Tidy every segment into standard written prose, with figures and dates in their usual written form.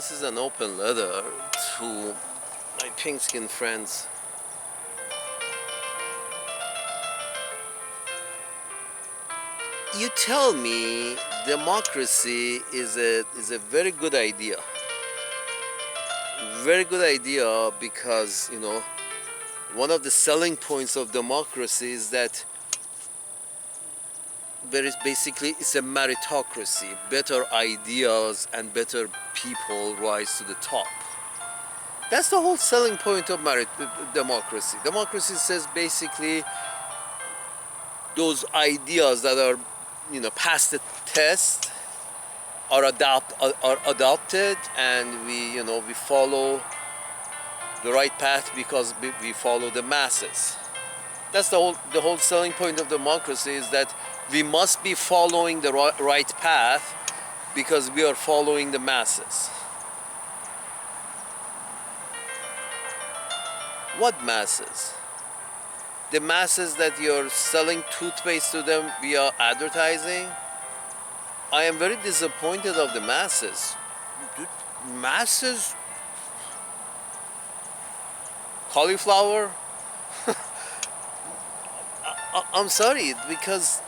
This is an open letter to my pink-skinned friends. You tell me democracy is a very good idea. Very good idea because, one of the selling points of democracy is that it's a meritocracy. Better ideas and better people rise to the top. That's the whole selling point of democracy. Democracy says basically those ideas that are, past the test are adopted, and we follow the right path because we follow the masses. That's the whole selling point of democracy, is that we must be following the right path because we are following the masses. What masses? The masses that you're selling toothpaste to them via advertising? I am very disappointed of the masses. Dude, masses? Cauliflower? I'm sorry, because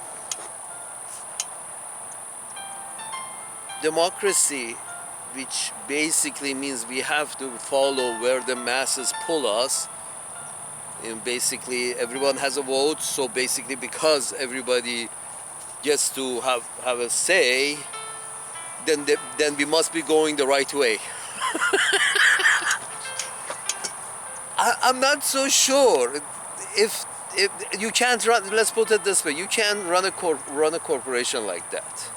democracy, which basically means we have to follow where the masses pull us, and basically everyone has a vote, so basically because everybody gets to have a say, then we must be going the right way. I'm not so sure if you can't run. Let's put it this way: you can't run a corporation like that.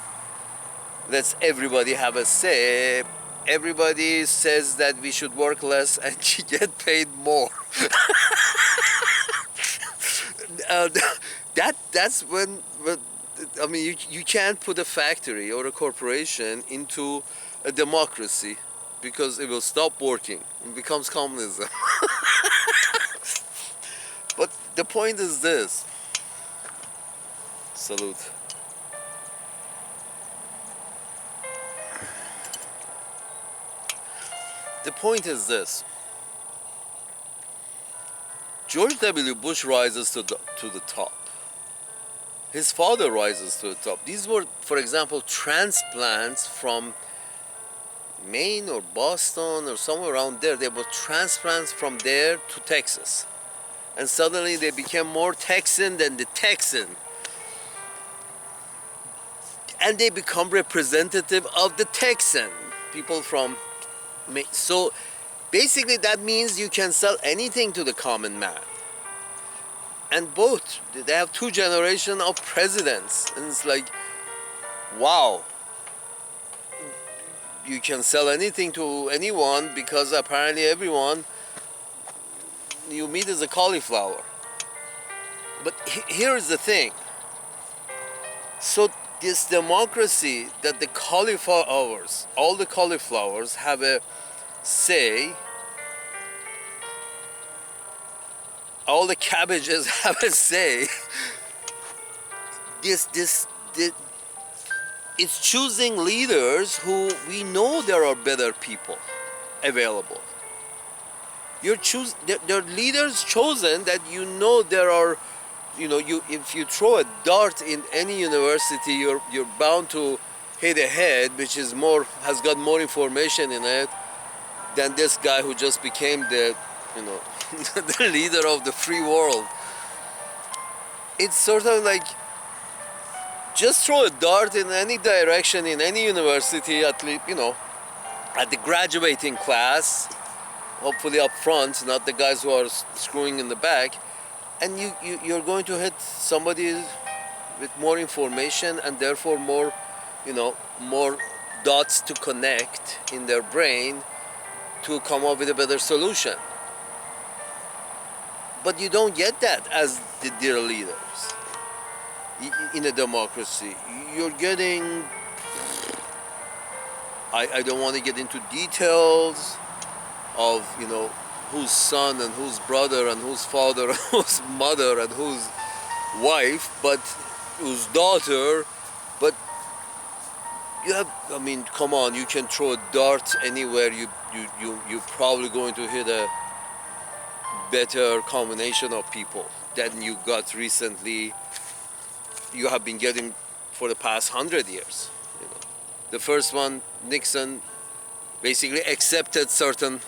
Let's everybody have a say. Everybody says that we should work less and get paid more. That's when I mean, you can't put a factory or a corporation into a democracy because it will stop working. It becomes communism. But the point is this. Salute. The point is this. George W. Bush rises to the top. His father rises to the top. These were, for example, transplants from Maine or Boston or somewhere around there. They were transplants from there to Texas. And suddenly they became more Texan than the Texan. And they become representative of the Texan. People from Maine. So basically that means you can sell anything to the common man. And both, they have two generations of presidents. And it's like, wow. You can sell anything to anyone because apparently everyone you meet is a cauliflower. But here is the thing. So this democracy that the cauliflowers, all the cauliflowers have a say, all the cabbages have a say. It's choosing leaders who we know there are better people available. There are leaders chosen that there are, if you throw a dart in any university, you're bound to hit a head, which has got more information in it than this guy who just became the the leader of the free world. It's sort of like, just throw a dart in any direction in any university, at least, at the graduating class, hopefully up front, not the guys who are screwing in the back, and you're going to hit somebody with more information and therefore more dots to connect in their brain to come up with a better solution. But you don't get that as their leaders in a democracy. You're getting, I don't want to get into details of whose son and whose brother and whose father and whose mother and whose wife, but whose daughter, but You have, I mean, come on, you can throw a dart anywhere. You're probably going to hit a better combination of people than you got recently. You have been getting for the past 100 years. You know, the first one, Nixon, basically accepted certain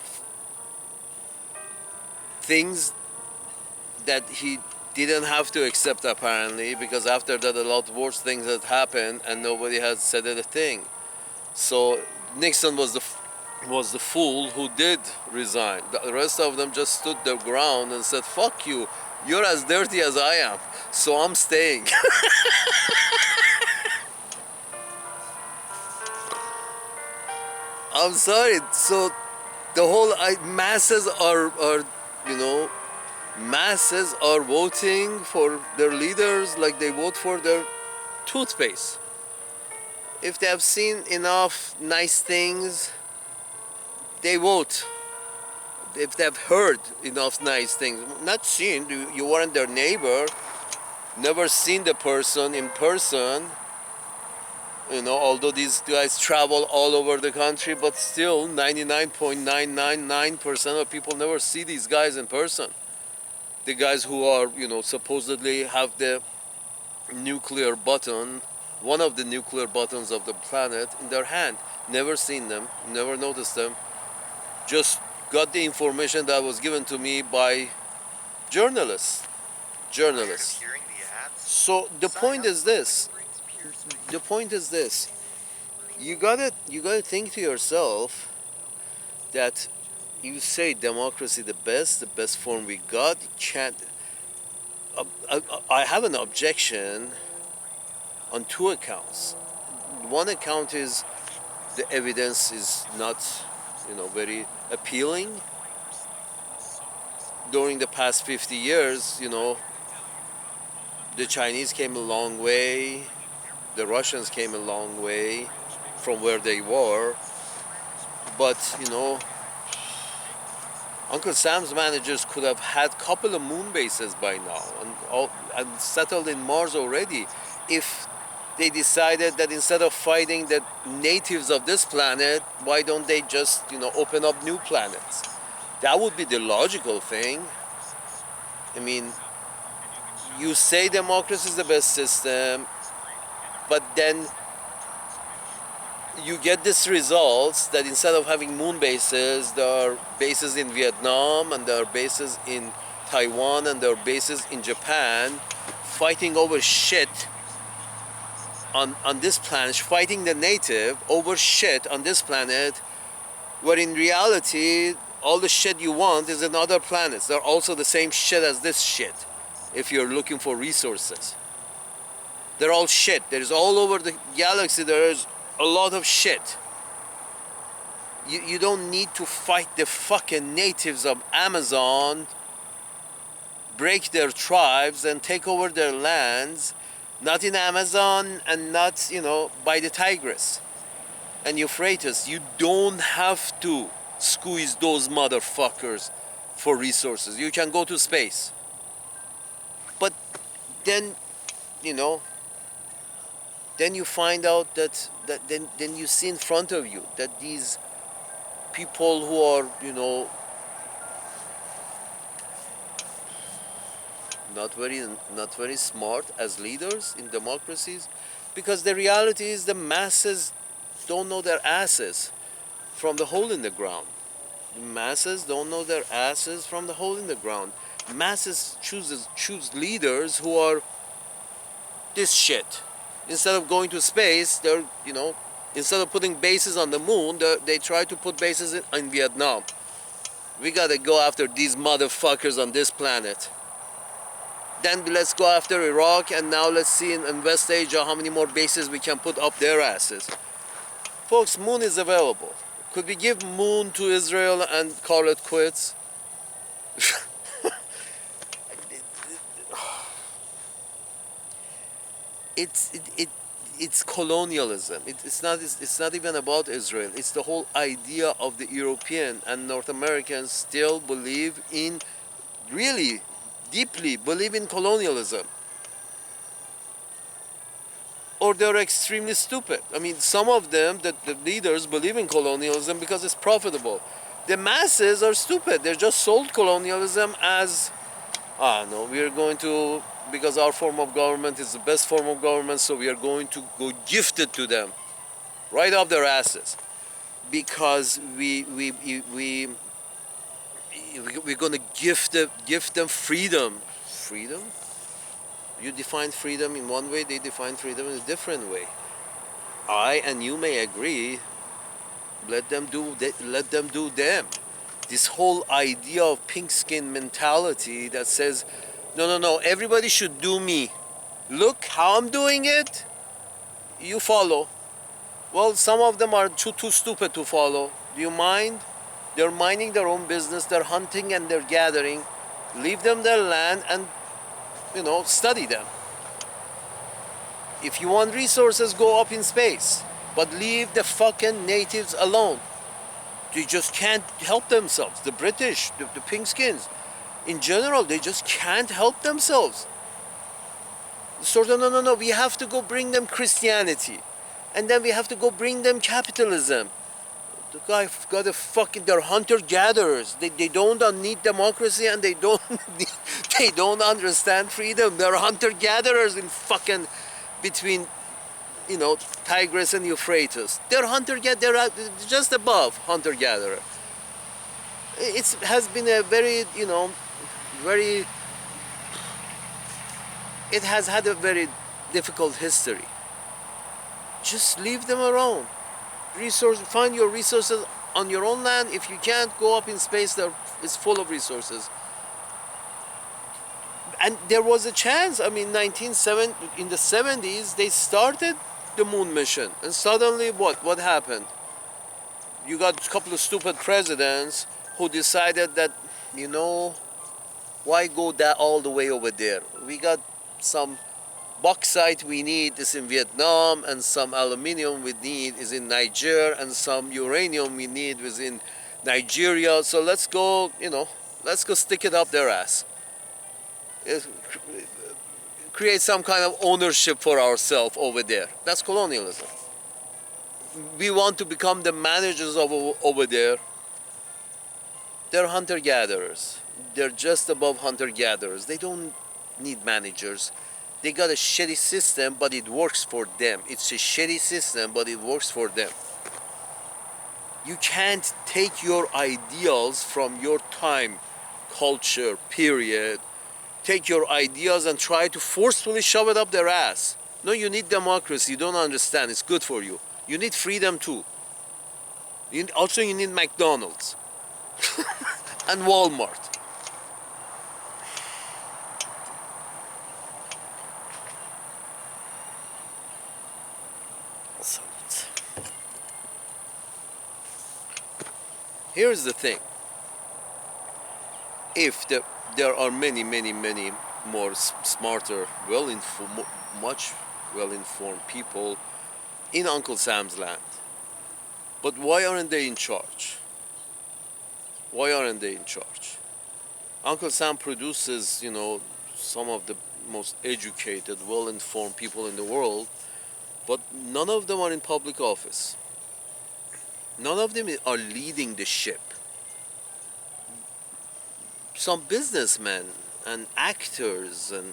things that he didn't have to accept apparently, because after that a lot worse things had happened and nobody has said a thing. So Nixon was the fool who did resign. The rest of them just stood their ground and said, "Fuck you. You're as dirty as I am, so I'm staying." I'm sorry. So the whole masses are you know masses are voting for their leaders like they vote for their toothpaste. If they have seen enough nice things, they vote. If they've heard enough nice things, not seen, you weren't their neighbor, never seen the person in person, although these guys travel all over the country, but still 99.999% of people never see these guys in person. The guys who are, supposedly have the nuclear button, one of the nuclear buttons of the planet in their hand. Never seen them, never noticed them. Just got the information that was given to me by journalists. Journalists. So the point is this. The point is this. You gotta think to yourself that you say democracy the best form we got. You can't. I have an objection on two accounts. One account is the evidence is not, very appealing. During the past 50 years, the Chinese came a long way, the Russians came a long way from where they were, but, Uncle Sam's managers could have had a couple of moon bases by now and settled in Mars already if they decided that instead of fighting the natives of this planet, why don't they just, open up new planets? That would be the logical thing. I mean, you say democracy is the best system, but then you get this results that instead of having moon bases, there are bases in Vietnam and there are bases in Taiwan and there are bases in Japan fighting over shit on this planet, fighting the native over shit on this planet, where in reality all the shit you want is in other planets. They're also the same shit as this shit if you're looking for resources. They're all shit. There's all over the galaxy, there's a lot of shit. You don't need to fight the fucking natives of Amazon, break their tribes and take over their lands, not in Amazon and not, by the Tigris and Euphrates. You don't have to squeeze those motherfuckers for resources. You can go to space. But then, then you find out that then you see in front of you that these people who are, not very smart as leaders in democracies, because the reality is the masses don't know their asses from the hole in the ground. The masses don't know their asses from the hole in the ground. Masses choose leaders who are this shit. Instead of going to space, they're, instead of putting bases on the moon, they try to put bases in Vietnam. We gotta go after these motherfuckers on this planet. Then let's go after Iraq, and now let's see in West Asia how many more bases we can put up their asses. Folks, moon is available. Could we give moon to Israel and call it quits? It's colonialism. It's not even about Israel. It's the whole idea of the European and North Americans still believe in, really deeply believe in colonialism. or they're extremely stupid. I mean, some of them, the leaders, believe in colonialism because it's profitable. The masses are stupid. They're just sold colonialism as, no, we are going to, because our form of government is the best form of government, so we are going to go gift it to them, right up their asses, because we're going to gift them freedom. Freedom? You define freedom in one way, they define freedom in a different way. I and you may agree. Let them do them. This whole idea of pink skin mentality that says, no, no, no, everybody should do me. Look how I'm doing it. You follow. Well, some of them are too stupid to follow. Do you mind? They're minding their own business. They're hunting and they're gathering. Leave them their land and, study them. If you want resources, go up in space. But leave the fucking natives alone. They just can't help themselves. The British, the pink skins, in general, they just can't help themselves. Sort of, no, no, no, we have to go bring them Christianity. And then we have to go bring them capitalism. The guy got a fucking, they're hunter-gatherers. They don't need democracy and they don't they don't understand freedom. They're hunter-gatherers in fucking between, Tigris and Euphrates. They're they're just above hunter-gatherer. It has been a very, very, it has had a very difficult history. Just leave them alone. Find your resources on your own land. If you can't, go up in space. It's full of resources. And there was a chance. I mean, in the 70s, they started the moon mission. And suddenly, what happened? You got a couple of stupid presidents who decided that, why go that all the way over there? We got some bauxite we need is in Vietnam, and some aluminium we need is in Niger, and some uranium we need is in Nigeria. So let's go stick it up their ass. Create some kind of ownership for ourselves over there. That's colonialism. We want to become the managers of over there. They're hunter-gatherers. They're just above hunter-gatherers. They don't need managers. They got a shitty system, but it works for them. It's a shitty system, but it works for them. You can't take your ideals from your time, culture, period. Take your ideas and try to forcefully shove it up their ass. No, you need democracy. You don't understand. It's good for you. You need freedom too. Also, you need McDonald's and Walmart. Here's the thing. If there are many, many, many more smarter, much well-informed people in Uncle Sam's land, but why aren't they in charge? Why aren't they in charge? Uncle Sam produces, some of the most educated, well-informed people in the world, but none of them are in public office. None of them are leading the ship. Some businessmen and actors and,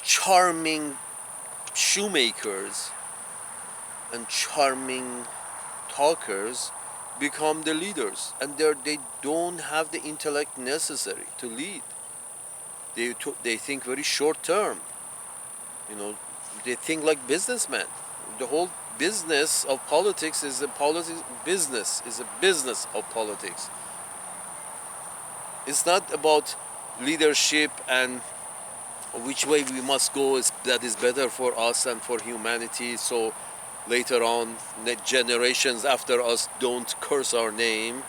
charming shoemakers and charming talkers become the leaders, and they don't have the intellect necessary to lead. They think very short term. They think like businessmen. The whole business of politics is a business of politics. It's not about leadership and which way we must go that is better for us and for humanity, so later on generations after us don't curse our name,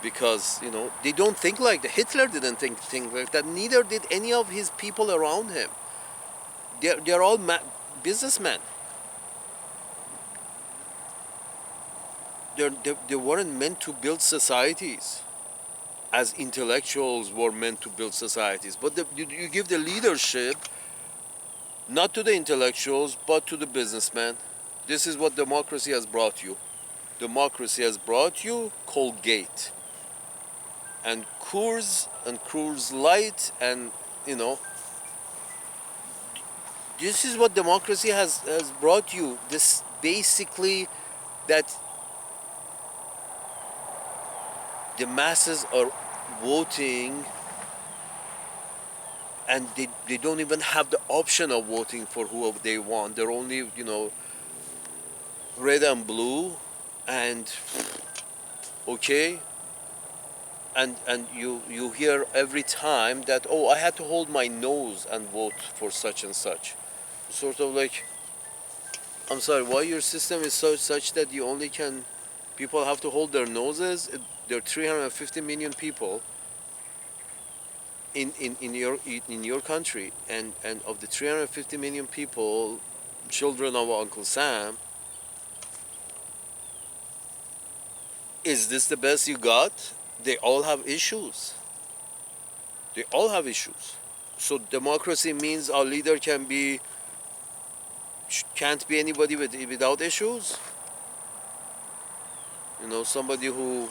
because they don't think like that. Hitler didn't think like that. Neither did any of his people around him. They're all businessmen. They weren't meant to build societies. as intellectuals were meant to build societies. But you give the leadership not to the intellectuals, but to the businessman. This is what democracy has brought you. Democracy has brought you Colgate and Coors Light, and you know, this is what democracy has brought you. This basically that the masses are voting, and they don't even have the option of voting for whoever they want. They're only, red and blue, and okay, and you hear every time that, oh, I had to hold my nose and vote for such and such. Sort of like, I'm sorry, why your system is such that you only can, people have to hold their noses? There are 350 million people in your country, and of the 350 million people, children of Uncle Sam, is this the best you got? They all have issues. They all have issues. So democracy means our leader can't be anybody without issues. Somebody who,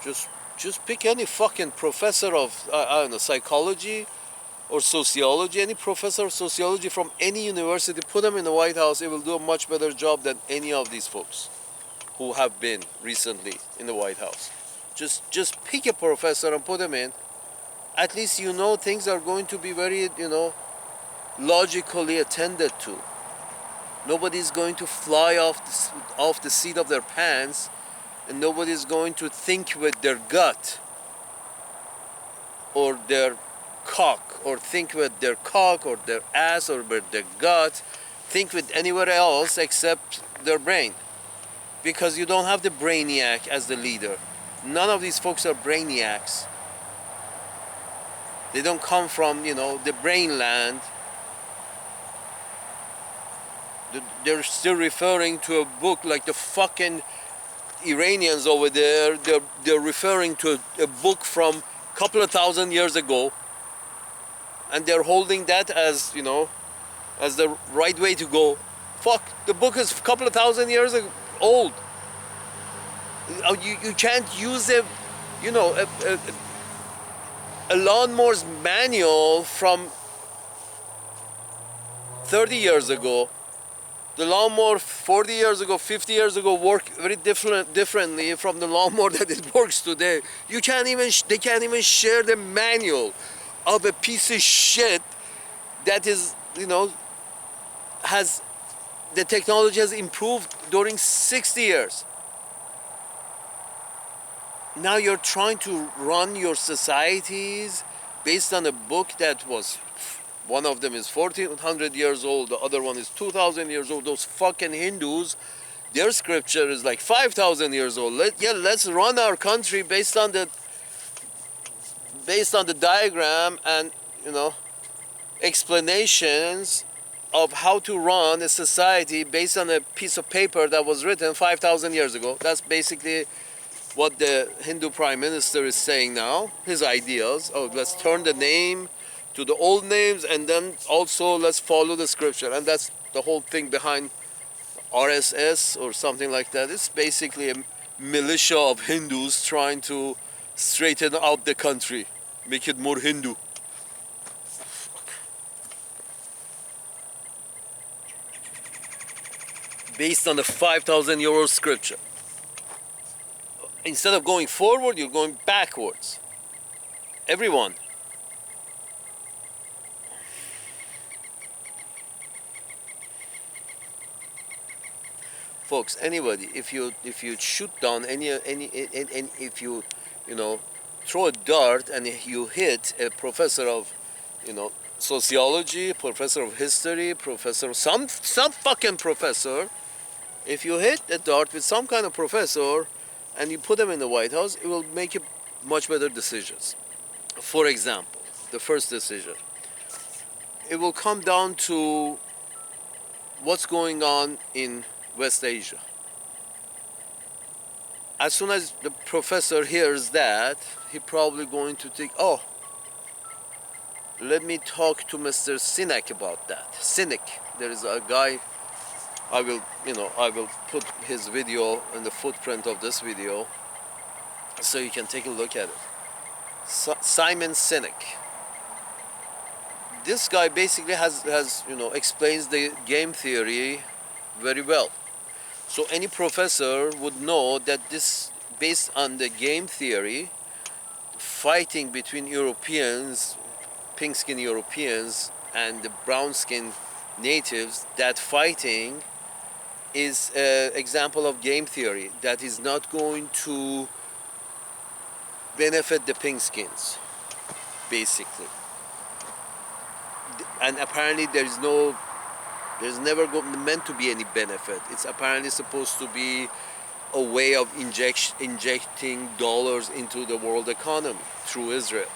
just just pick any fucking professor of I don't know, psychology or sociology, any professor of sociology from any university, put them in the White House, it will do a much better job than any of these folks who have been recently in the White House. Just pick a professor and put them in. At least things are going to be very, logically attended to. Nobody's going to fly off the seat of their pants, and nobody's going to think with their gut or their cock, or think with their cock or their ass or with their gut, think with anywhere else except their brain. Because you don't have the brainiac as the leader. None of these folks are brainiacs. They don't come from, the brain land. They're still referring to a book like the fucking Iranians over there. They're referring to a book from a couple of thousand years ago, and they're holding that as, as the right way to go. Fuck, the book is a couple of thousand years old. You can't use a lawnmower's manual from 30 years ago. The lawnmower 40 years ago, 50 years ago worked very differently from the lawnmower that it works today. They can't even share the manual of a piece of shit that is, has, the technology has improved during 60 years. Now you're trying to run your societies based on a book that was, one of them is 1400 years old, the other one is 2000 years old. Those fucking Hindus, their scripture is like 5000 years old. Let's run our country based on the diagram and, explanations of how to run a society based on a piece of paper that was written 5000 years ago. That's basically what the Hindu Prime Minister is saying now, his ideas. Oh, let's turn the name to the old names, and then also let's follow the scripture. And that's the whole thing behind RSS or something like that. It's basically a militia of Hindus trying to straighten out the country, make it more Hindu. Based on the 5,000-year-old scripture. Instead of going forward, you're going backwards. Everyone. Folks, anybody, if you shoot down any if you throw a dart and you hit a professor of sociology, professor of history, professor, some fucking professor, if you hit a dart with some kind of professor and you put them in the White House, it will make you much better decisions. For example, the first decision, it will come down to what's going on in West Asia. As soon as the professor hears that, he probably going to think, oh, let me talk to Mr. Sinek about that. Sinek, there is a guy. I will put his video in the footprint of this video, so you can take a look at it. Simon Sinek. This guy basically has explains the game theory very well. So any professor would know that this, based on the game theory, fighting between Europeans, pink skin Europeans and the brown skin natives, that fighting is an example of game theory that is not going to benefit the pink skins, basically. And apparently there's never meant to be any benefit. It's apparently supposed to be a way of injecting dollars into the world economy through Israel.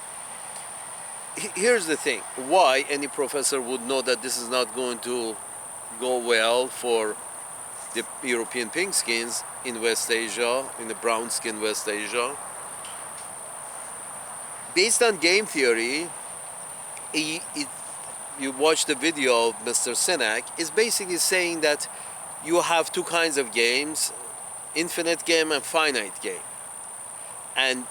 Here's the thing: why any professor would know that this is not going to go well for the European pink skins in West Asia, in the brown skin West Asia? Based on game theory, you watch the video of Mr. Sinek, is basically saying that you have two kinds of games: infinite game and finite game. And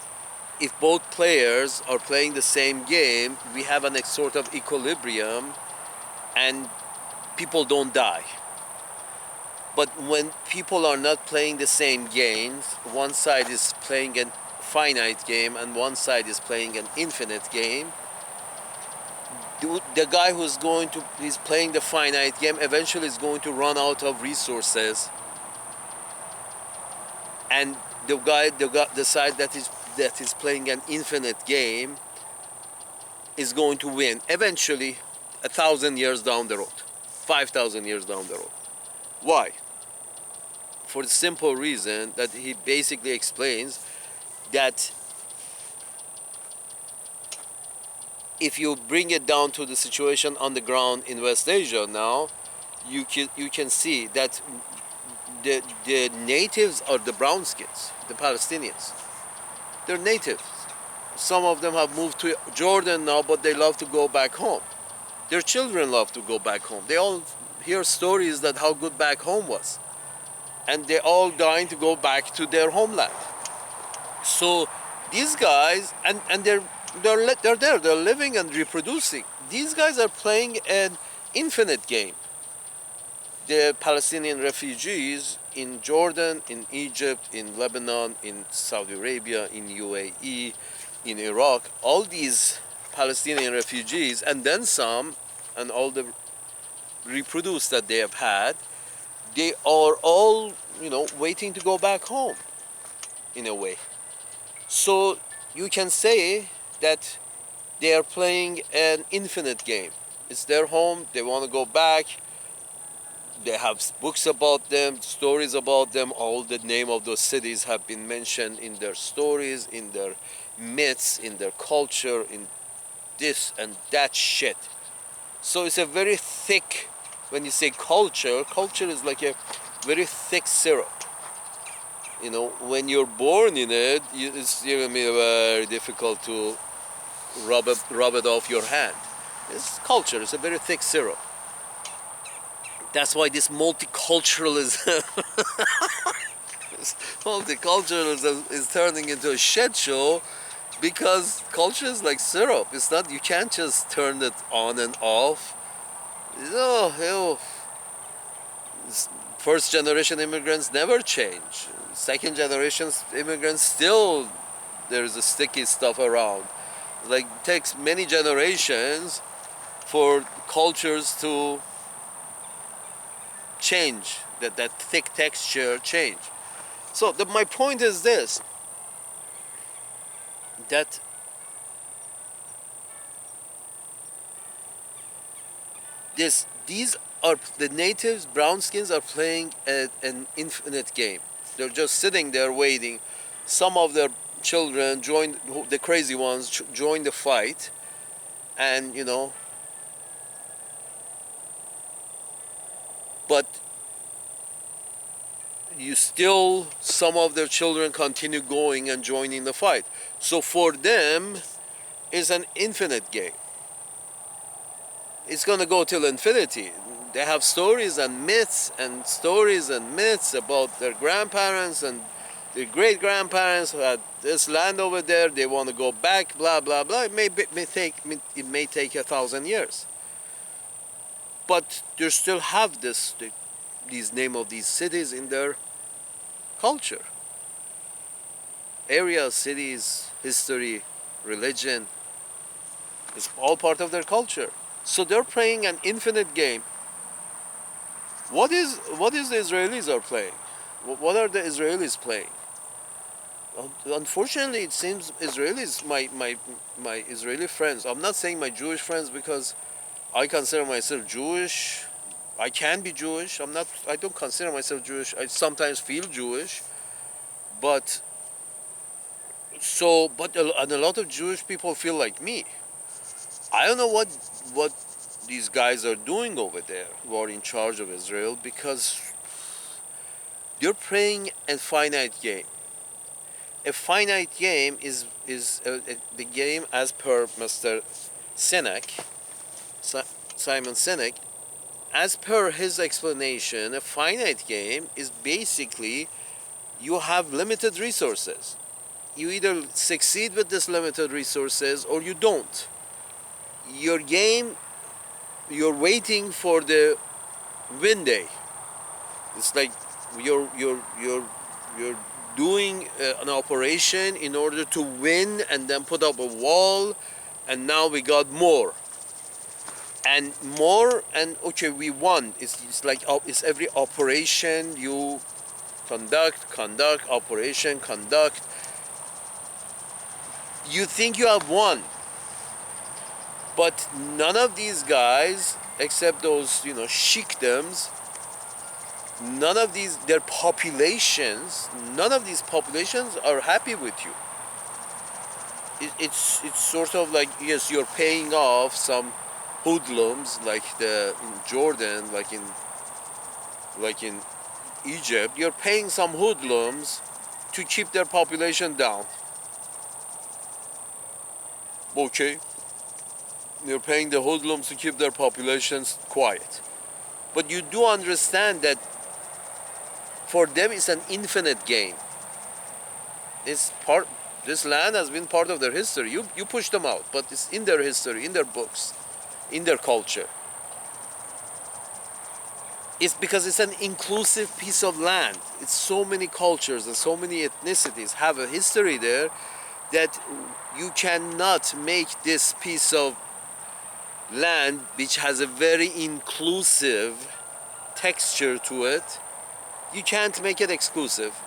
if both players are playing the same game, we have a sort of equilibrium and people don't die. But when people are not playing the same games, one side is playing a finite game and one side is playing an infinite game, the guy who's playing the finite game eventually is going to run out of resources, and the side that is playing an infinite game is going to win eventually, 1,000 years down the road, 5,000 years down the road. Why? For the simple reason that he basically explains that if you bring it down to the situation on the ground in West Asia now, you can see that the natives are the brown skins, the Palestinians. They're natives. Some of them have moved to Jordan now, but they love to go back home. Their children love to go back home. They all hear stories that how good back home was, and they're all dying to go back to their homeland. So these guys, and they're there, they're living and reproducing. These guys are playing an infinite game. The Palestinian refugees in Jordan, in Egypt, in Lebanon, in Saudi Arabia, in UAE, in Iraq, all these Palestinian refugees, and then some, and all the reproduce that they have had, they are all, waiting to go back home, in a way. So you can say that they are playing an infinite game. It's their home, they want to go back. They have books about them, stories about them. All the name of those cities have been mentioned in their stories, in their myths, in their culture, in this and that shit. So it's a very thick, when you say culture is like a very thick syrup. When you're born in it, it's going to be very difficult to rub it off your hand. It's culture, it's a very thick syrup. That's why this multiculturalism is turning into a shit show, because culture is like syrup. It's not, you can't just turn it on and off. First generation immigrants never change. Second generation immigrants still, there's a sticky stuff around. Like, it takes many generations for cultures to change, that thick texture change. So my point is this, that these are the natives, brown skins are playing an infinite game. They're just sitting there waiting. Some of their children join, the crazy ones join the fight, and but you still, some of their children continue going and joining the fight. So for them, it's an infinite game. It's gonna go till infinity. They have stories and myths and stories and myths about their grandparents and their great grandparents who had this land over there. They want to go back. Blah blah blah. It may take 1,000 years, but they still have these name of these cities in their culture. Areas, cities, history, religion. It's all part of their culture. So they're playing an infinite game. What is the Israelis are playing? What are the Israelis playing? Unfortunately, it seems Israelis, my Israeli friends. I'm not saying my Jewish friends because I consider myself Jewish. I can be Jewish. I'm not. I don't consider myself Jewish. I sometimes feel Jewish, but and a lot of Jewish people feel like me. I don't know what these guys are doing over there who are in charge of Israel, because they're playing a finite game. A finite game is the game as per Mr. Sinek, Simon Sinek. As per his explanation, a finite game is basically you have limited resources. You either succeed with this limited resources or you don't. Your game, you're waiting for the win day. It's like you're doing an operation in order to win and then put up a wall, and now we got more and more, and okay, we won. It's like it's every operation you conduct operation, conduct. You think you have won, but none of these guys, except those sheikdoms, none of their populations, none of these populations are happy with you. It's sort of like, yes, you're paying off some hoodlums like in Jordan, like in Egypt. You're paying some hoodlums to keep their population down. Okay, you're paying the hoodlums to keep their populations quiet, but you do understand that for them it's an infinite game. This land has been part of their history. You push them out, but it's in their history, in their books, in their culture. It's because it's an inclusive piece of land. It's so many cultures and so many ethnicities have a history there that you cannot make this piece of land, which has a very inclusive texture to it, you can't make it exclusive.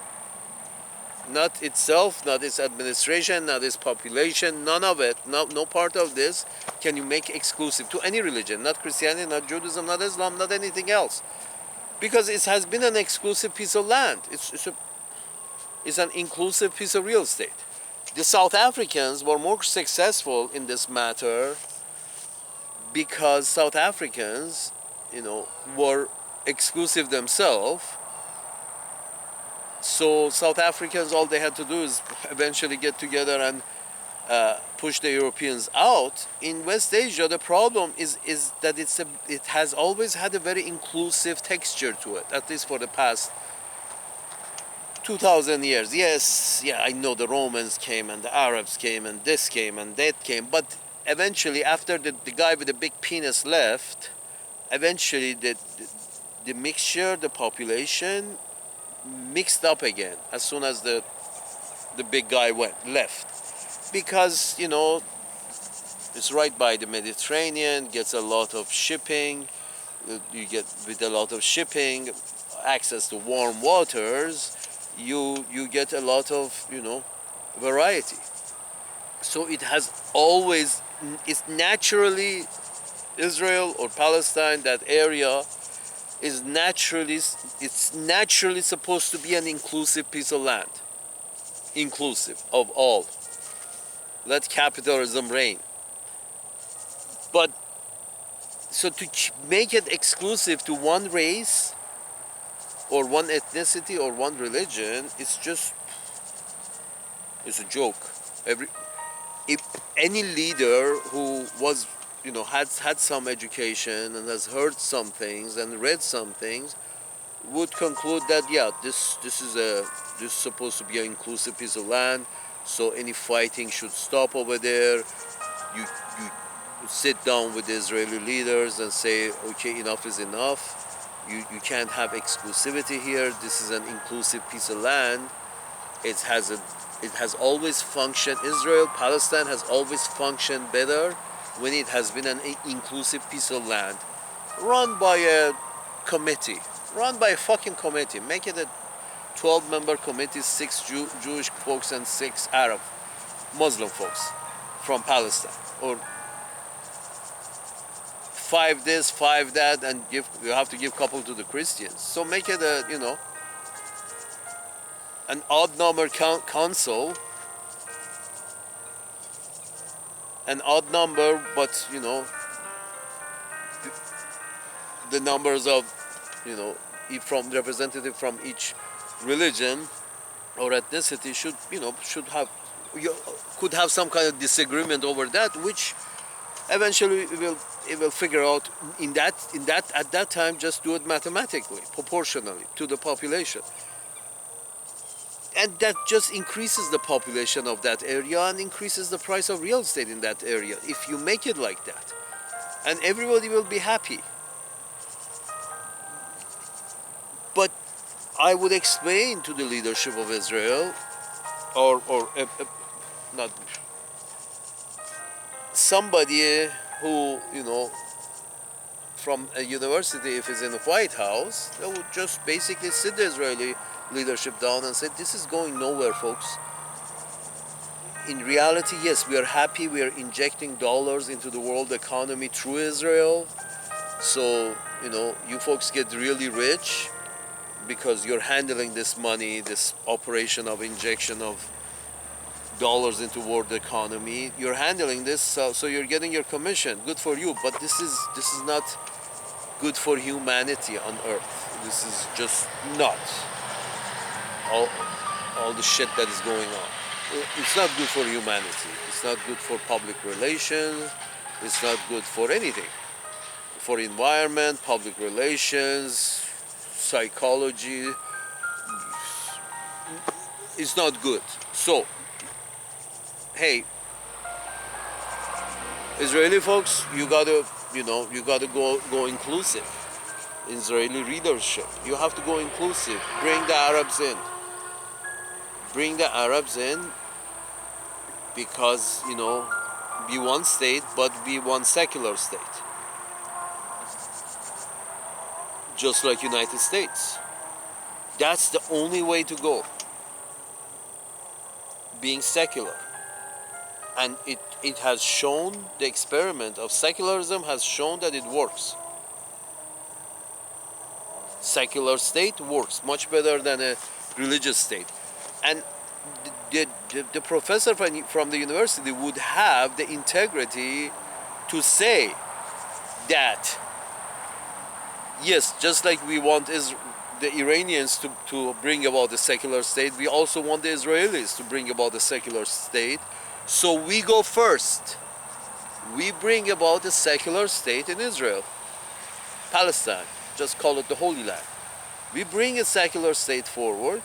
Not itself, not its administration, not its population, none of it, no part of this can you make exclusive to any religion, not Christianity, not Judaism, not Islam, not anything else. Because it has been an exclusive piece of land. It's an inclusive piece of real estate. The South Africans were more successful in this matter because South Africans, were exclusive themselves. So South Africans, all they had to do is eventually get together and push the Europeans out. In West Asia, the problem is that it has always had a very inclusive texture to it, at least for the past 2,000 years. Yes, yeah, I know the Romans came and the Arabs came and this came and that came, but eventually, after the guy with the big penis left, eventually the mixture, the population mixed up again as soon as the big guy left, because it's right by the Mediterranean, gets a lot of shipping. You get, with a lot of shipping, access to warm waters, you get a lot of variety. So it has always, it's naturally, Israel or Palestine, that area is naturally supposed to be an inclusive piece of land, inclusive of all. Let capitalism reign. But so to make it exclusive to one race, or one ethnicity or one religion, it's a joke. Every if any leader who was, has had some education and has heard some things and read some things would conclude that, yeah, this is supposed to be an inclusive piece of land, so any fighting should stop over there. You sit down with the Israeli leaders and say, okay, enough is enough. You can't have exclusivity here. This is an inclusive piece of land. It has a it has always functioned. Israel, Palestine has always functioned better when it has been an inclusive piece of land, run by a committee, run by a fucking committee. Make it a 12-member committee, six Jewish folks and six Arab Muslim folks from Palestine, or five this, five that, and you have to give a couple to the Christians. So make it a an odd number council, an odd number, but the numbers of from representative from each religion or ethnicity should have, you could have some kind of disagreement over that, which eventually it will figure out at that time. Just do it mathematically, proportionally to the population, and that just increases the population of that area and increases the price of real estate in that area if you make it like that, and everybody will be happy. But I would explain to the leadership of Israel, or not somebody who from a university, if it's in the White House, they would just basically sit the Israeli leadership down and say, this is going nowhere, folks. In reality, yes, we are happy. We are injecting dollars into the world economy through Israel. So you folks get really rich because you're handling this money, this operation of injection of dollars into world economy. You're handling this, so you're getting your commission. Good for you, but this is not good for humanity on Earth. This is just not all the shit that is going on. It's not good for humanity. It's not good for public relations. It's not good for anything. For environment, public relations, psychology, it's not good. So, hey, Israeli folks, you gotta go inclusive. Israeli leadership, you have to go inclusive. Bring the Arabs in. Bring the Arabs in, because we want state, but we want secular state. Just like United States. That's the only way to go. Being secular. And it has shown, the experiment of secularism has shown that it works. Secular state works much better than a religious state. And the professor from the university would have the integrity to say that, yes, just like we want the Iranians to bring about a secular state, we also want the Israelis to bring about a secular state. So we go first. We bring about a secular state in Israel, Palestine, just call it the Holy Land. We bring a secular state forward,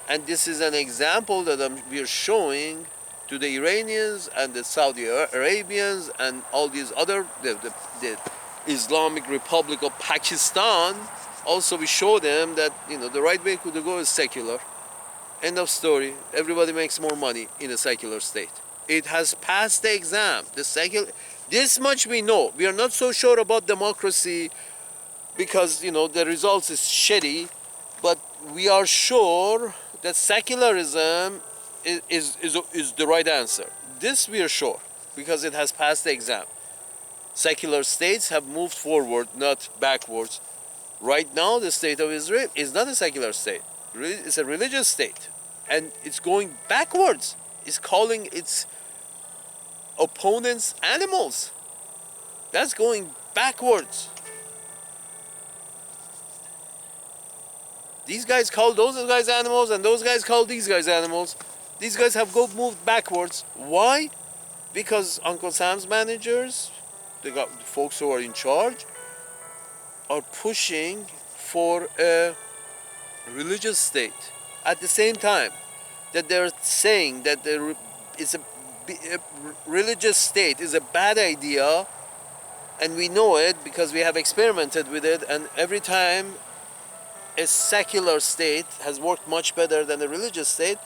and this is an example that we are showing to the Iranians and the Saudi Arabians and all these other, the Islamic Republic of Pakistan. Also, we show them that the right way to go is secular. End of story. Everybody makes more money in a secular state. It has passed the exam. This much we know. We are not so sure about democracy because the results is shitty, but we are sure that secularism is the right answer. This we are sure because it has passed the exam. Secular states have moved forward, not backwards. Right now, the state of Israel is not a secular state. It's a religious state, and it's going backwards. It's calling its opponents animals. That's going backwards. These guys call those guys animals, and those guys call these guys animals. These guys have moved backwards. Why? Because Uncle Sam's managers, the folks who are in charge, are pushing for a religious state at the same time that they're saying that a religious state is a bad idea, and we know it because we have experimented with it, and every time a secular state has worked much better than a religious state.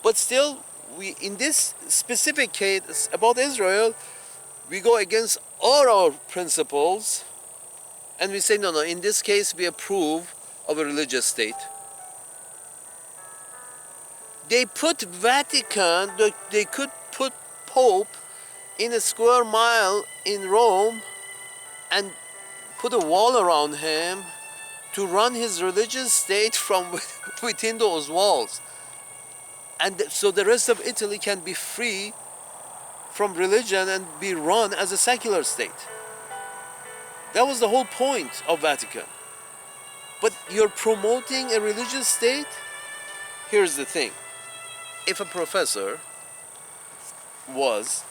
But still, we, in this specific case about Israel, we go against all our principles, and we say no, no, in this case we approve of a religious state. They put Vatican, they could put Pope in a square mile in Rome and put a wall around him to run his religious state from within those walls. And so the rest of Italy can be free from religion and be run as a secular state. That was the whole point of Vatican. But you're promoting a religious state? Here's the thing. If a professor was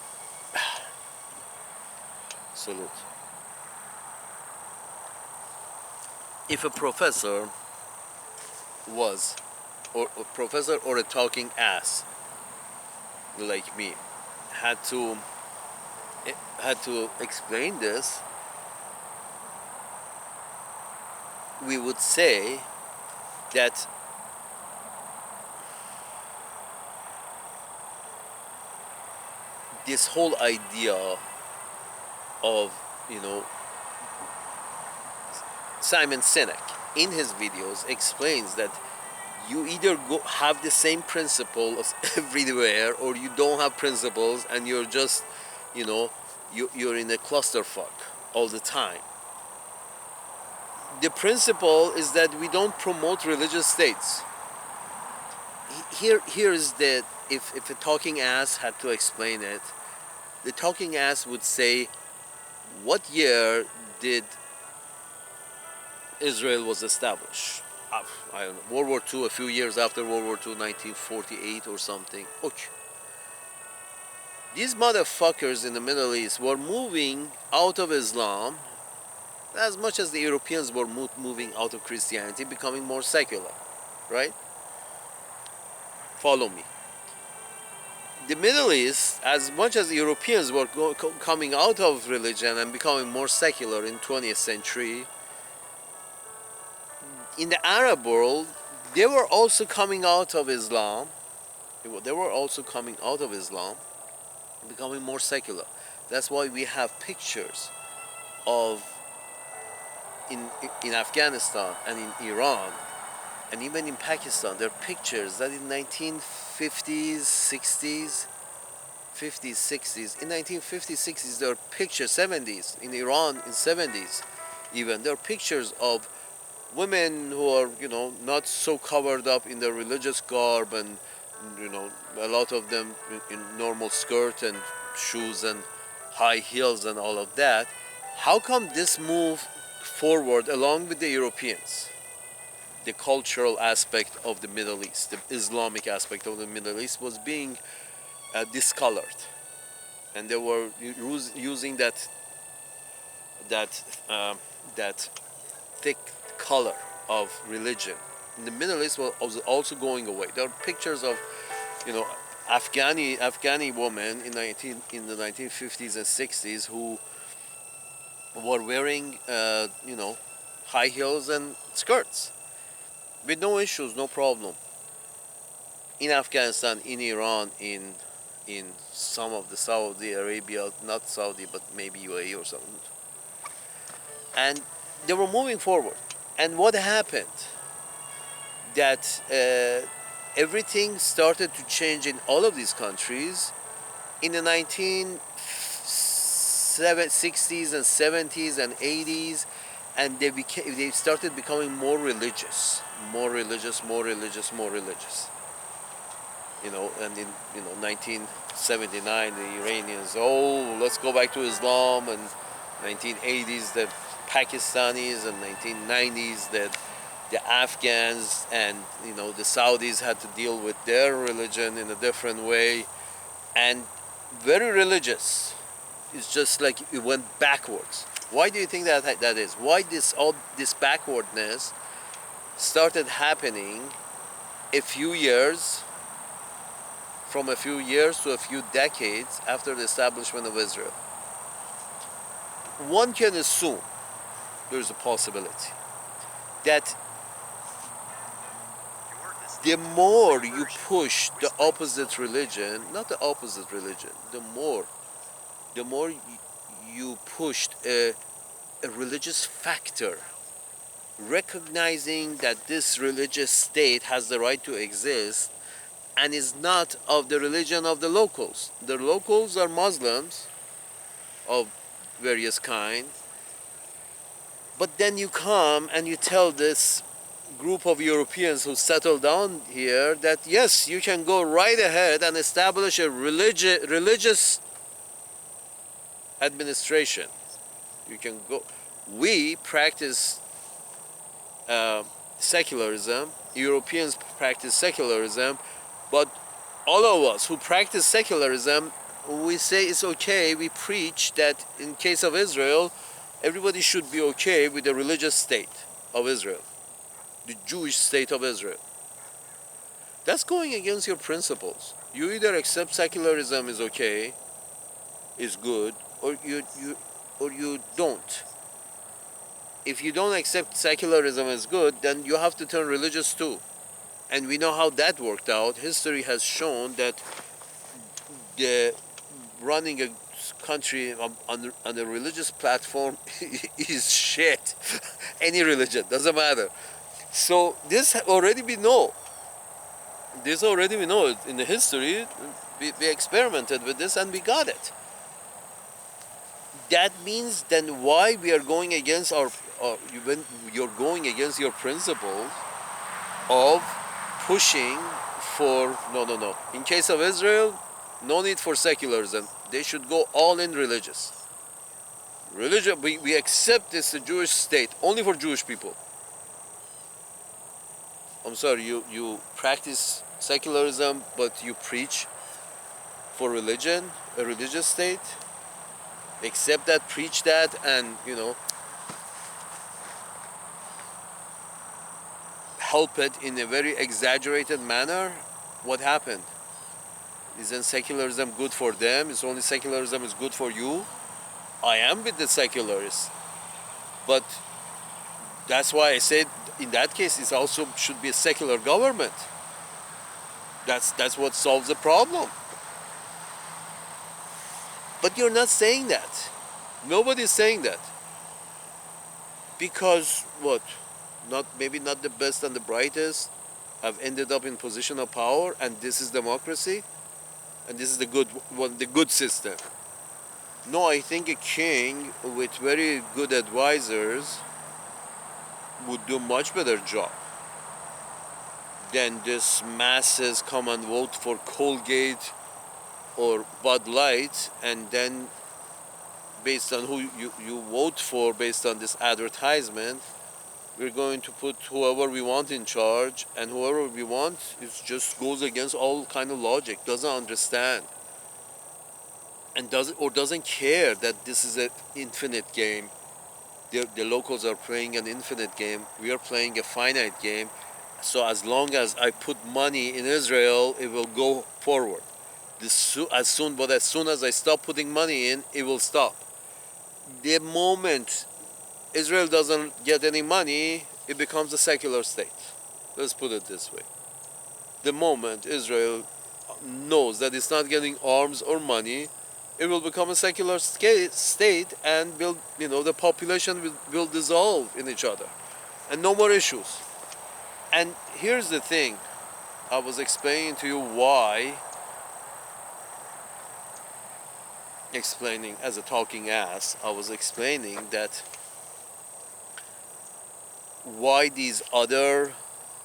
salute. If a professor was or a professor or a talking ass like me had to explain this, we would say that this whole idea of, Simon Sinek in his videos explains that you either have the same principles everywhere, or you don't have principles and you're just, you're in a clusterfuck all the time. The principle is that we don't promote religious states. Here is the, if a talking ass had to explain it, the talking ass would say, what year did Israel was established? I don't know, World War II, a few years after World War II, 1948 or something. Okay. These motherfuckers in the Middle East were moving out of Islam as much as the Europeans were moving out of Christianity, becoming more secular, right? Follow me. The Middle East, as much as the Europeans were coming out of religion and becoming more secular in 20th century, in the Arab world, they were also coming out of Islam. They were also coming out of Islam, becoming more secular. That's why we have pictures of in Afghanistan and in Iran and even in Pakistan. There are pictures that in 1950s, 60s, 50s, 60s. In 1950s, 60s, there are pictures. 70s in Iran, in 70s, even there are pictures of women who are, not so covered up in their religious garb, and, a lot of them in normal skirt and shoes and high heels and all of that. How come this move forward along with the Europeans? The cultural aspect of the Middle East, the Islamic aspect of the Middle East was being discolored, and they were using that thick color of religion. In the Middle East was also going away. There are pictures of, Afghani women in the 1950s and 60s who were wearing, high heels and skirts with no issues, no problem. In Afghanistan, in Iran, in some of the Saudi Arabia, not Saudi, but maybe UAE or something. And they were moving forward. And what happened? That everything started to change in all of these countries in the 1960s and 70s and 80s, and they started becoming more religious. And in 1979, the Iranians, let's go back to Islam, and 1980s the Pakistanis, and 1990s the the Afghans and the Saudis had to deal with their religion in a different way, and very religious. It's just like it went backwards. Why do you think that is? Why all this backwardness started happening a few years, from a few years to a few decades after the establishment of Israel? One can assume there's a possibility that the more you push the opposite religion, not the opposite religion, the more you pushed a religious factor, recognizing that this religious state has the right to exist and is not of the religion of the locals. The locals are Muslims of various kinds, but then you come and you tell this group of Europeans who settled down here that yes, you can go right ahead and establish a religious administration. You can go. We practice secularism. Europeans practice secularism, but all of us who practice secularism, we say it's okay. We preach that in case of Israel, everybody should be okay with the religious state of Israel, the Jewish state of Israel. That's going against your principles. You either accept secularism is okay, is good, or you don't. If you don't accept secularism as good, then you have to turn religious too. And we know how that worked out. History has shown that the running a country on a religious platform is shit. Any religion, doesn't matter. So this already we know. This already we know. In the history, we experimented with this and we got it. That means then why we are going against when you're going against your principles of pushing for no. In case of Israel, no need for secularism. They should go all in religious. Religion, we accept this a Jewish state only for Jewish people. I'm sorry, you practice secularism, but you preach for religion, a religious state. Accept that, preach that, and help it in a very exaggerated manner. What happened? Isn't secularism good for them? Is only secularism is good for you? I am with the secularists, but that's why I said in that case it also should be a secular government. That's what solves the problem. But you're not saying that. Nobody's saying that. Because what? Maybe not the best and the brightest have ended up in position of power, and this is democracy, and this is the good one, the good system. No, I think a king with very good advisors would do much better job than this masses come and vote for Colgate or Bud Light, and then based on who you vote for, based on this advertisement, we're going to put whoever we want in charge, and whoever we want is just goes against all kind of logic, doesn't understand, and doesn't care that this is an infinite game. The locals are playing an infinite game. We are playing a finite game. So as long as I put money in Israel, it will go forward. As soon as I stop putting money in, it will stop. The moment Israel doesn't get any money, it becomes a secular state. Let's put it this way. The moment Israel knows that it's not getting arms or money, it will become a secular state, and the population will dissolve in each other, and no more issues. And here's the thing, I was explaining to you explaining as a talking ass, I was explaining that why these other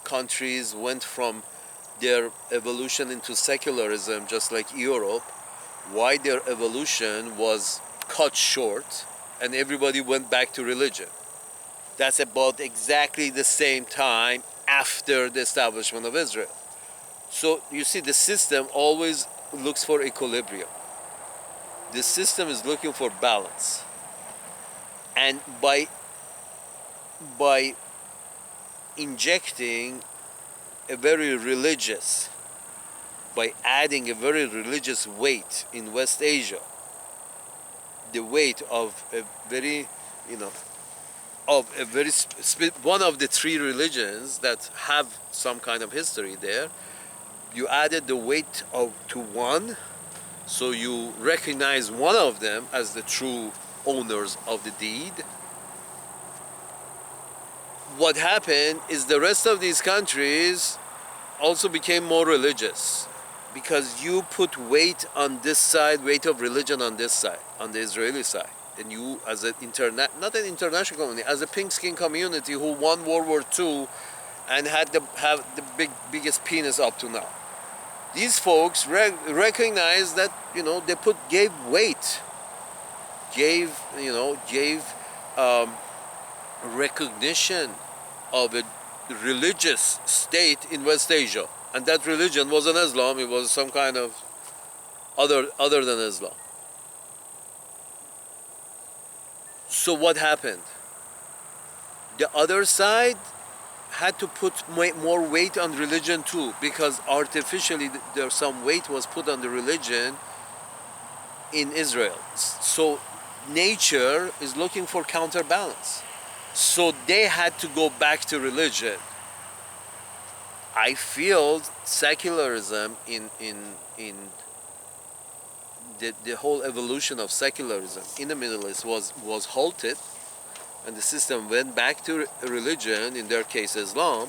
countries went from their evolution into secularism, just like Europe, why their evolution was cut short and everybody went back to religion. That's about exactly the same time after the establishment of Israel. So you see, the system always looks for equilibrium. The system is looking for balance. And by injecting a very religious, by adding a very religious weight in West Asia, the weight of a very, you know, of a very one of the three religions that have some kind of history there, you added the weight of to one, so you recognize one of them as the true owners of the deed. What happened is the rest of these countries also became more religious, because you put weight on this side, weight of religion on this side, on the Israeli side. And you, as an not an international community, as a pink skin community who won World War II and had have the biggest penis up to now. These folks recognize that, they gave weight, gave recognition of a religious state in West Asia, and that religion wasn't Islam. It was some kind of other than Islam. So what happened? The other side had to put more weight on religion too, because artificially some weight was put on the religion in Israel. So nature is looking for counterbalance. So they had to go back to religion. I feel secularism in the whole evolution of secularism in the Middle East was halted, and the system went back to religion, in their case Islam,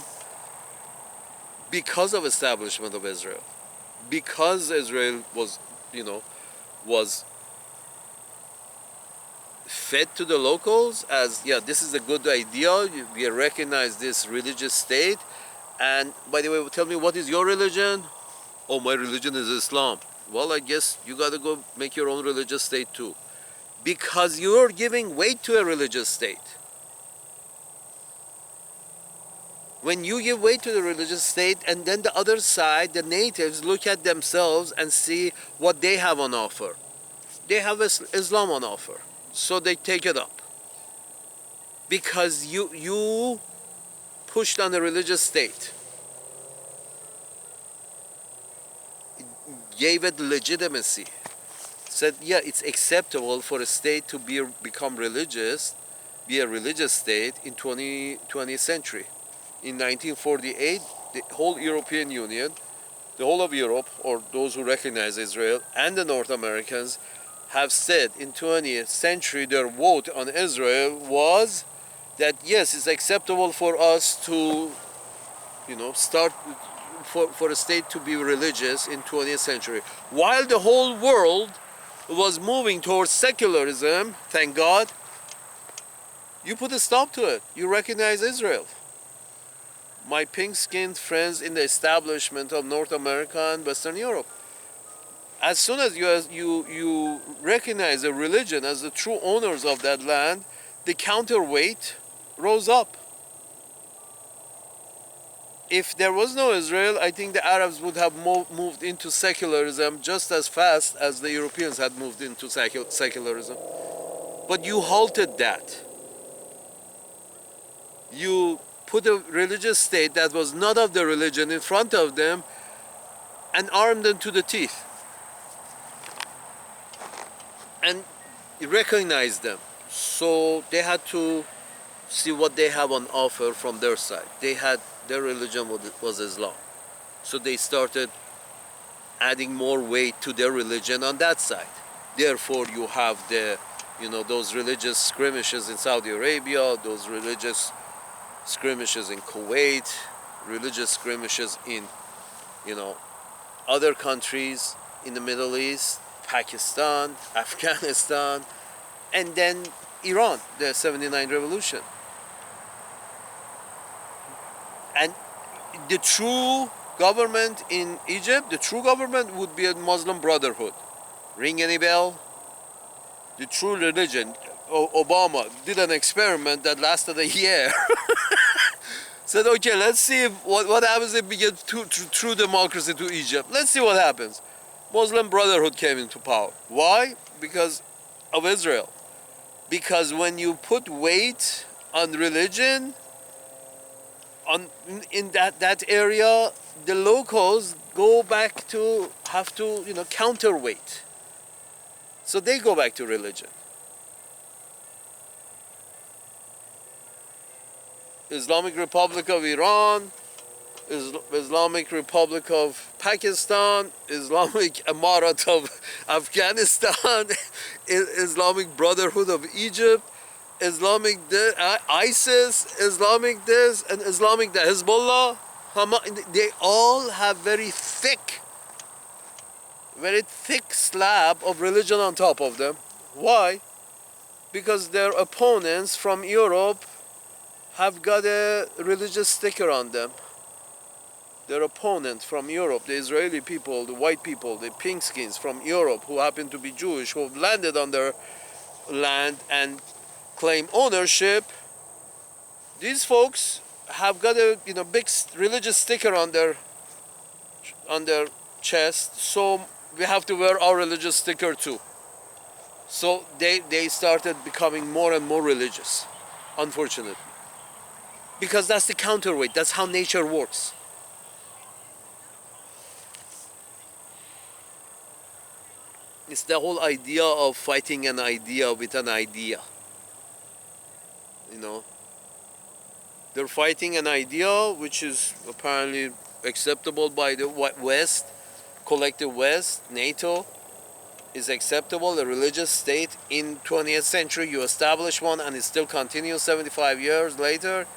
because of establishment of Israel. Because Israel was fed to the locals as, yeah, this is a good idea, we recognize this religious state. And by the way, tell me, what is your religion? Oh, my religion is Islam. Well, I guess you gotta go make your own religious state too, because you're giving weight to a religious state. When you give weight to the religious state, and then the other side, the natives, look at themselves and see what they have on offer. They have Islam on offer, so they take it up. Because you pushed on the religious state, gave it legitimacy, said, yeah, it's acceptable for a state to become religious, be a religious state in 20th century. In 1948, the whole European Union, the whole of Europe, or those who recognize Israel, and the North Americans have said in 20th century their vote on Israel was that, yes, it's acceptable for us to, start for a state to be religious in 20th century. While the whole world was moving towards secularism, thank God, you put a stop to it. You recognize Israel. My pink-skinned friends in the establishment of North America and Western Europe, as soon as you recognize a religion as the true owners of that land, the counterweight rose up. If there was no Israel, I think the Arabs would have moved into secularism just as fast as the Europeans had moved into secularism. But you halted that. You put a religious state that was not of the religion in front of them and armed them to the teeth. And recognized them. So they had to see what they have on offer from their side. Their religion was Islam. So they started adding more weight to their religion on that side. Therefore, you have those religious skirmishes in Saudi Arabia, those religious skirmishes in Kuwait, religious skirmishes in, other countries in the Middle East, Pakistan, Afghanistan, and then Iran, the 79 revolution. And the true government in Egypt, the true government would be a Muslim Brotherhood. Ring any bell? The true religion. Obama did an experiment that lasted a year. Said, okay, let's see what happens if we get true democracy to Egypt. Let's see what happens. Muslim Brotherhood came into power. Why? Because of Israel. Because when you put weight on religion, in that area, the locals go back to have to counterweight. So they go back to religion. Islamic Republic of Iran, Islamic Republic of Pakistan, Islamic Emirat of Afghanistan, Islamic Brotherhood of Egypt, Islamic ISIS, Islamic this, and Islamic the Hezbollah. They all have very thick slab of religion on top of them. Why? Because their opponents from Europe have got a religious sticker on them. Their opponents from Europe, the Israeli people, the white people, the pink skins from Europe who happen to be Jewish, who have landed on their land and claim ownership, these folks have got a big religious sticker on their chest, so we have to wear our religious sticker too. So they started becoming more and more religious, unfortunately. Because that's the counterweight, that's how nature works. It's the whole idea of fighting an idea with an idea. They're fighting an idea which is apparently acceptable by the West, collective West, NATO is acceptable, a religious state in 20th century, you establish one and it still continues 75 years later.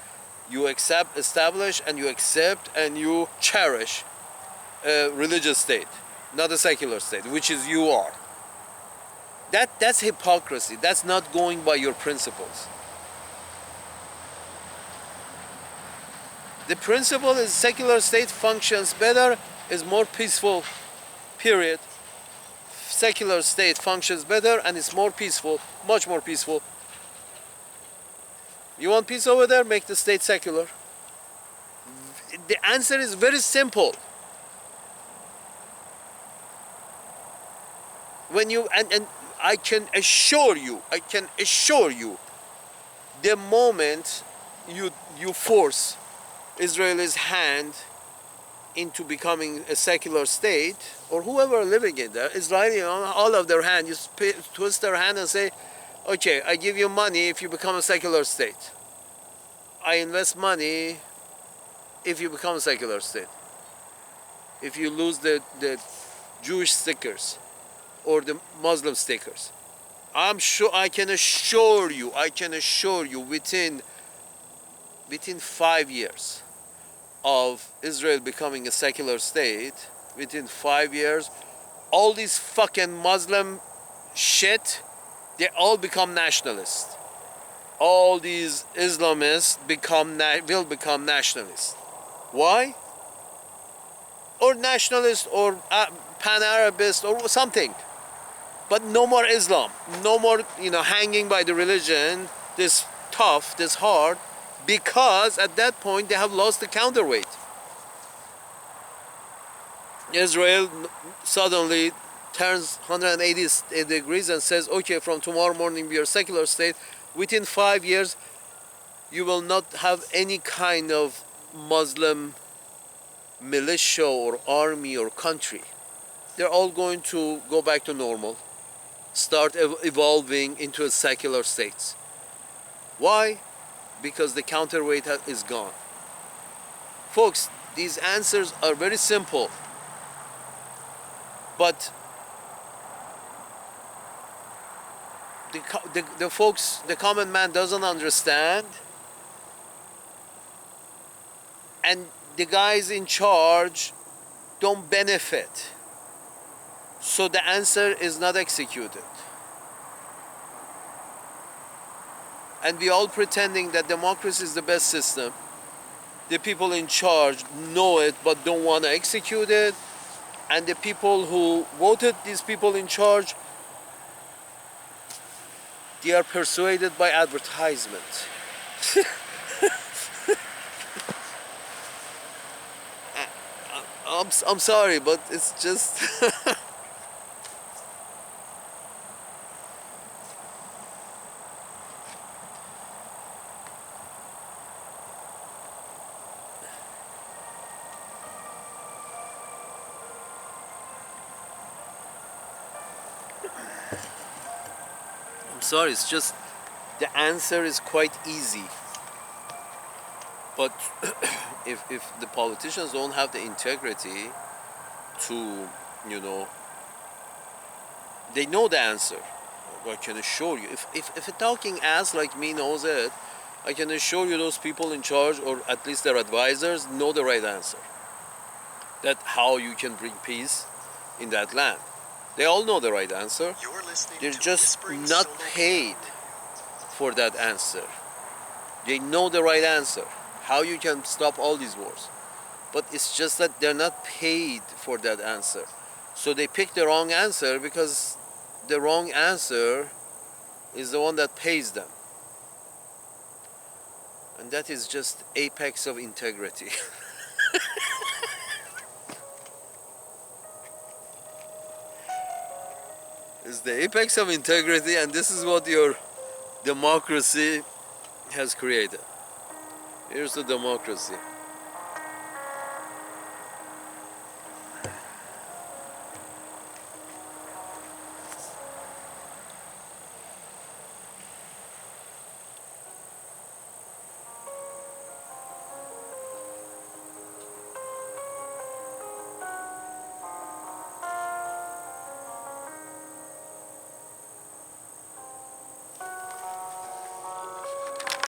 You establish and you accept and you cherish a religious state, not a secular state, which is you are. That's hypocrisy. That's not going by your principles. The principle is secular state functions better, is more peaceful, period. Secular state functions better and it's more peaceful, much more peaceful. You want peace over there? Make the state secular. The answer is very simple. When you and I can assure you, the moment you force Israel's hand into becoming a secular state, or whoever living in there, Israeli, all of their hand, you twist their hand and say, okay, I give you money if you become a secular state. I invest money if you become a secular state. If you lose the Jewish stickers or the Muslim stickers. I'm sure, I can assure you, within 5 years of Israel becoming a secular state, within 5 years, all these fucking Muslim shit, they all become nationalists. All these Islamists will become nationalists. Why? Or nationalist or pan-Arabist or something. But no more Islam. No more, hanging by the religion, this tough, this hard, because at that point they have lost the counterweight. Israel suddenly turns 180 degrees and says, okay, from tomorrow morning we are a secular state. Within 5 years, you will not have any kind of Muslim militia or army or country. They're all going to go back to normal, start evolving into a secular states. Why? Because the counterweight is gone. Folks, these answers are very simple, but the folks, the common man doesn't understand, and the guys in charge don't benefit. So the answer is not executed. And we all pretending that democracy is the best system. The people in charge know it but don't want to execute it. And the people who voted these people in charge They are persuaded by advertisement. I'm sorry, but it's just I'm sorry, it's just the answer is quite easy. But if the politicians don't have the integrity to, you know, they know the answer. I can assure you. If a talking ass like me knows it, I can assure you those people in charge, or at least their advisors, know the right answer. That how you can bring peace in that land. They all know the right answer. They're just not paid for that answer. They know the right answer. How you can stop all these wars. But it's just that they're not paid for that answer. So they pick the wrong answer because the wrong answer is the one that pays them. And that is just apex of integrity. It's the apex of integrity, and this is what your democracy has created. Here's the democracy.